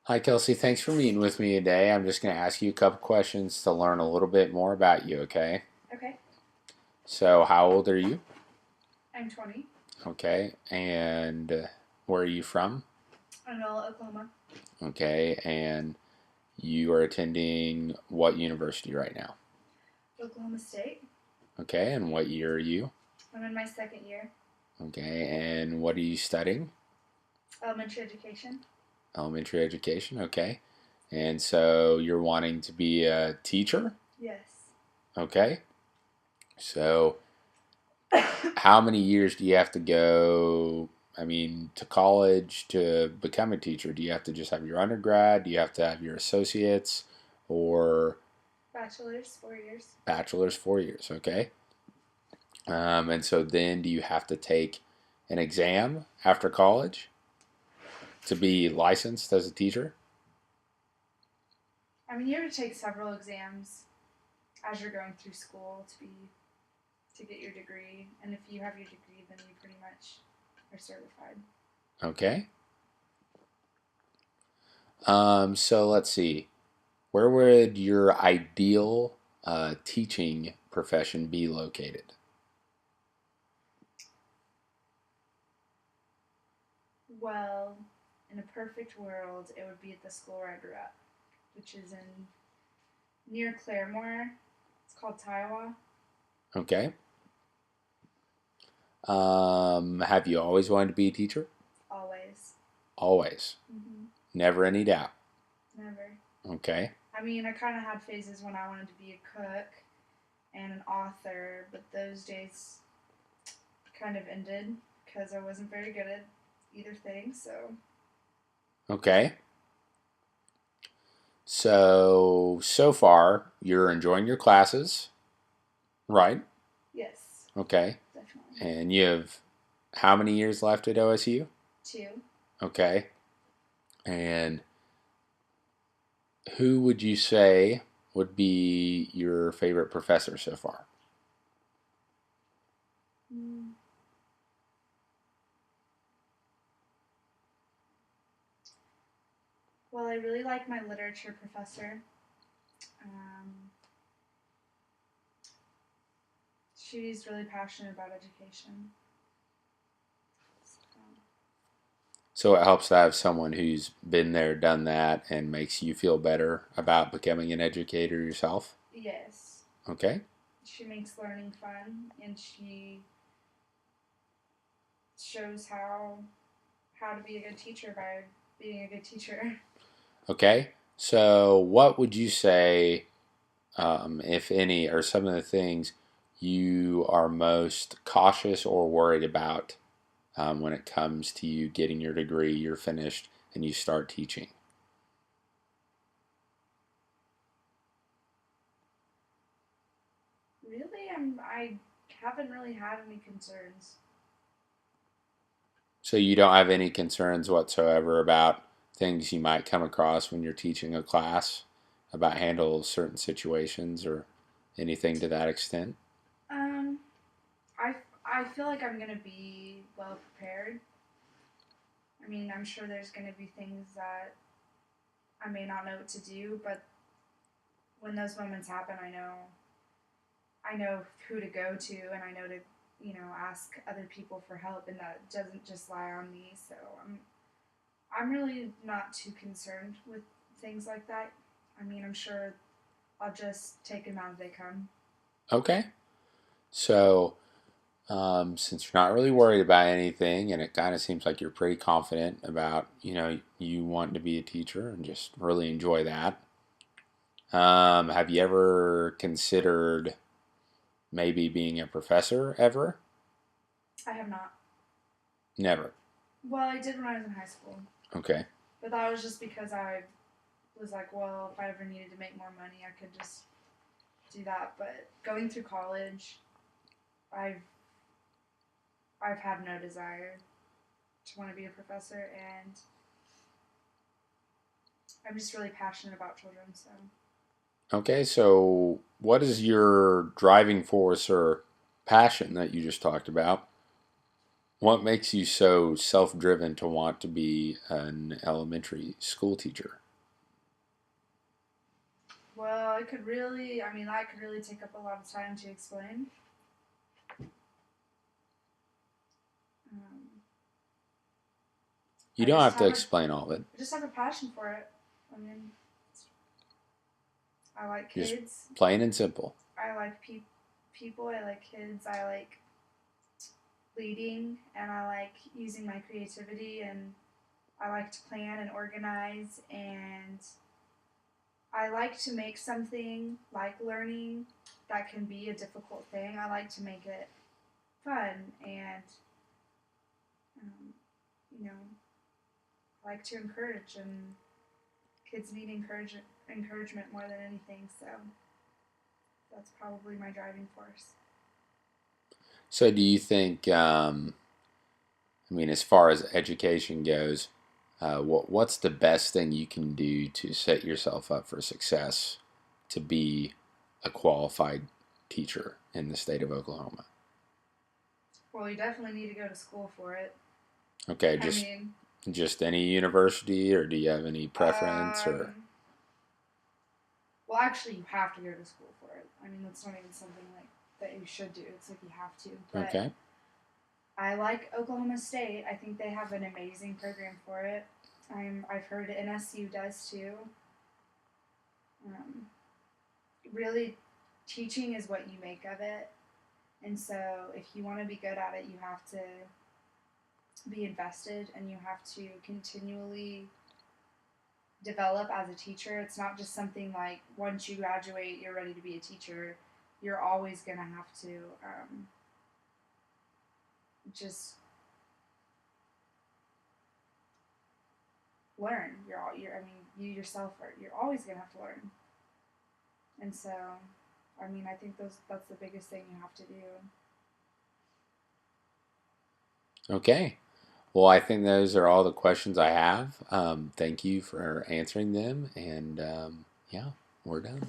Hi, Kelsey. Thanks for meeting with me today. I'm just going to ask you a couple questions to learn a little bit more about you, okay? Okay, So, how old are you? I'm 20. Okay. And where are you from? Anola, Oklahoma. Okay. And you are attending what university right now? Oklahoma State. Okay. And what year are you? I'm in my second year. Okay. And what are you studying? Elementary education. Elementary education. Okay. And so you're wanting to be a teacher? Yes. Okay. So how many years do you have to go? I mean, to college to become a teacher? Do you have to just have your undergrad? Do you have to have your associates or Bachelor's, 4 years. bachelor's? 4 years, okay. And so then do you have to take an exam after college to be licensed as a teacher? I mean, you have to take several exams as you're going through school to get your degree, and if you have your degree, then you pretty much are certified. Okay. So let's see. Where would your ideal teaching profession be located? Well, in a perfect world, it would be at the school where I grew up, which is in near Claremore. It's called Taiwa. Okay. Have you always wanted to be a teacher? Always. Always. Never any doubt. Never. Okay. I mean, I kind of had phases when I wanted to be a cook and an author, but those days kind of ended because I wasn't very good at either thing. So, Okay. So far, you're enjoying your classes, right? yes, Okay. definitely. And you have how many years left at OSU? Two. Okay. And who would you say would be your favorite professor so far? Mm. Well, I really like my literature professor. Um, she's really passionate about education. So, So it helps to have someone who's been there, done that, and makes you feel better about becoming an educator yourself. yes, Okay. she makes learning fun, and she shows how to be a good teacher by being a good teacher. Okay. So, what would you say, if any, are some of the things you are most cautious or worried about when it comes to you getting your degree, you're finished, and you start teaching? Really, I haven't really had any concerns. So, you don't have any concerns whatsoever about things you might come across when you're teaching a class about handle certain situations or anything to that extent? Um, I I feel like I'm gonna be well prepared. I mean, I'm sure there's gonna be things that I may not know what to do, but when those moments happen, I know who to go to, and I know to ask other people for help, and that doesn't just lie on me. So I'm really not too concerned with things like that. I mean, I'm sure I'll just take them as they come. Okay. So, since you're not really worried about anything, and it kind of seems like you're pretty confident about, you want to be a teacher and just really enjoy that. Have you ever considered maybe being a professor ever? I have not. Never. Well, I did when I was in high school, Okay. but that was just because I was like, well, if I ever needed to make more money, I could just do that. But going through college, I've I've had no desire to want to be a professor, and I'm just really passionate about children. So Okay. So, what is your driving force or passion that you just talked about? What makes you so self-driven to want to be an elementary school teacher? Well, it could really, I mean, that could really take up a lot of time to explain. Um, You I don't just have to have a, explain all of it. I just have a passion for it. I mean, I like Just kids. plain and simple. I like people. I like kids. I like leading, and I like using my creativity, and I like to plan and organize, and I like to make something like learning that can be a difficult thing. I like to make it fun, and um, you know, I like to encourage, and kids need encouragement more than anything. So that's probably my driving force. So, do you think? I mean, as far as education goes, what's the best thing you can do to set yourself up for success to be a qualified teacher in the state of Oklahoma? Well, you definitely need to go to school for it. Okay, I mean, just any university, or do you have any preference, or um, well, actually, you have to go to school for it. I mean, that's not even something like that you should do. It's like you have to. But okay? I like Oklahoma State. I think they have an amazing program for it. I've heard NSU does too. Um, really, teaching is what you make of it. And so, if you want to be good at it, you have to be invested and you have to continually develop as a teacher. It's not just something like once you graduate, you're ready to be a teacher. You're always going to have to just learn. I mean, you yourself you're always going to have to learn. And so, I mean, I think that's the biggest thing you have to do. Okay. Well, I think those are all the questions I have. Thank you for answering them, and yeah, we're done.